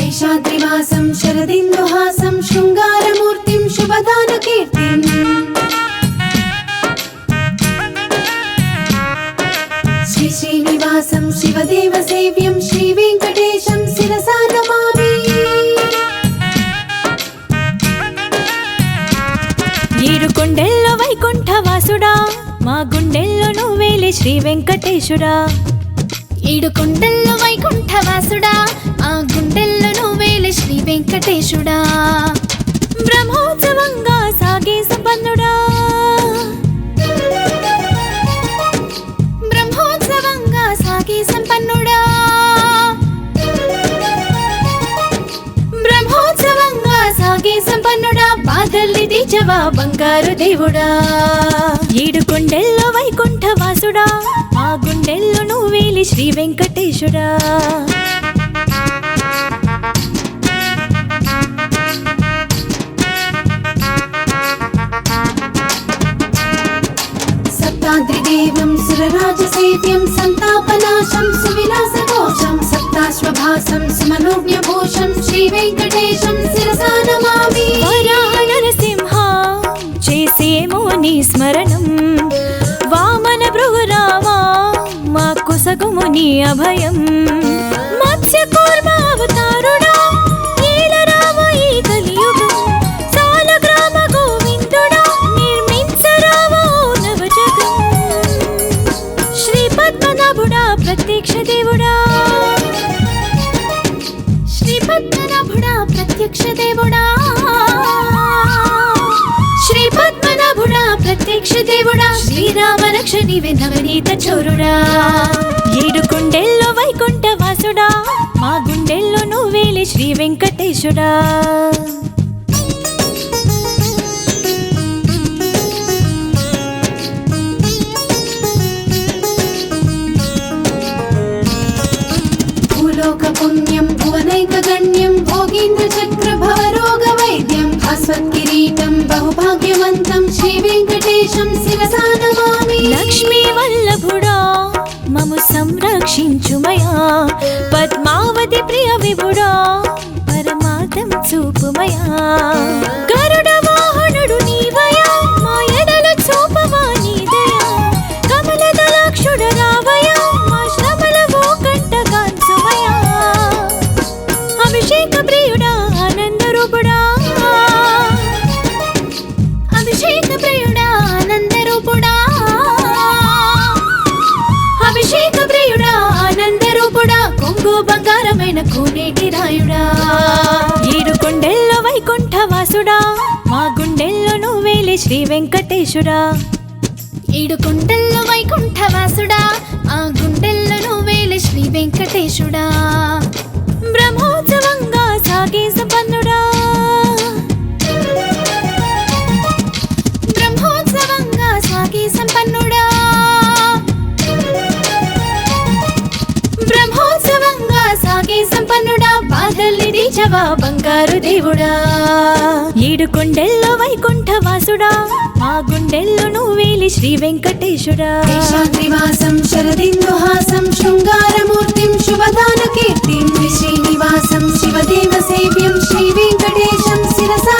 శేషాద్రివాసం శరదిందుహాసం శృంగారమూర్తిం శుభదానకీర్తిం శ్రీ శ్రీనివాసం శివదేవ సేవ్యం శ్రీ వెంకటేశం శిరసా నమామి. ఏడు కొండెల్లో వైకుంఠవాసుడా మా గుండెల్లో నువ్వేలే శ్రీ వెంకటేశుడా. ఏడు కొండల్లో వైకుంఠవాసుడా ఆ గుండెల్లో నువ్వేలే శ్రీ వెంకటేశుడా. బ్రహ్మోత్సవంగా సాగే సంపన్నుడా బ్రహ్మోత్సవంగా సాగే సంపన్నుడా బ్రహ్మోత్సవంగా సాగే సంపన్నుడా బాధల్ని తీర్చవా బంగారు దేవుడా. ఏడు కొండెల్లో వైకుంఠవాసుడా మా గుండెల్లో నువ్వేలే శ్రీ వెంకటేశుడా. సప్తాద్రిదేవం సురరాజసేవ్యం సంతాపనాశం సువిలాసకోశం సప్తాశ్వభాసం సుమనోజ్ఞభూషం శ్రీ వెంకటేశం శిరసా నమామి. వరాహ నరసింహ చేసేమో నీ స్మరణం వామన భృగురామా మా కుసగుము నీ అభయం. మత్స్య కూర్మ అవతారుడా ఏలరామ ఈ కలియుగం సాలగ్రామ గోవిందుడా నిర్మించరావో నవజగం. శ్రీ పద్మనాభుడా ప్రత్యక్ష దేవుడా శ్రీ పద్మనాభుడా ప్రత్యక్ష దేవుడా శ్రీ పద్మనాభుడా ప్రత్యక్ష దేవుడా శ్రీరామ రక్ష నీవే నవనీత చోరుడా. ఏడు కొండెల్లో వైకుంఠవాసుడా మా గుండెల్లో నువ్వేలే శ్రీ వెంకటేశుడా. భూలోక పుణ్యం భువనైక గణ్యం భోగీంద్ర చక్ర భవరోగ వైద్యం భాస్వత్కిరీటం బహుభాగ్యవంతం శ్రీ వెంకటేశం శిరసా నమామి. లక్ష్మీ వల్లభుడా మము సంరక్షించుమయా పద్మావతి ప్రియ విభుడా పరమార్థం చూపుమయా. గరుడ వాహనుడు నీవయా మా ఎడల చూపవా నీ దయా. కమల దళాక్షుడ రావయా మా శ్రమల ఓ కంట కాంచుమయా. అభిషేక ప్రియుడా ఆనంద రూపుడా అభిషేక ప్రియుడా ఆనంద రూపుడా అభిషేక ప్రియుడా ఆనంద రూపుడా కొంగు బంగారమైన కోనేటి రాయుడా. ఏడు కొండెల్లో వైకుంఠవాసుడా మా గుండెల్లో నువ్వేలే శ్రీ వెంకటేశుడా. ఏడు కొండల్లో వైకుంఠవాసుడా ఆ గుండెల్లో నువ్వేలే శ్రీ వెంకటేశుడా. బ్రహ్మోత్సవంగా సాగే సంపన్నుడా బ్రహ్మోత్సవంగా సాగే సంపన్నుడా బ్రహ్మోత్సవంగా సాగే సంపన్నుడా బాధల్ని తీర్చవా బంగారు దేవుడా. ఏడు కొండెల్లో వైకుంఠవాసుడా మా గుండెల్లో నువ్వేలే శ్రీ వెంకటేశుడా. శేషాద్రివాసం శరదిందుహాసం శృంగారమూర్తిం శుభదానకీర్తిం శ్రీ శ్రీనివాసం శివదేవ సేవ్యం శ్రీ వెంకటేశం శిరసా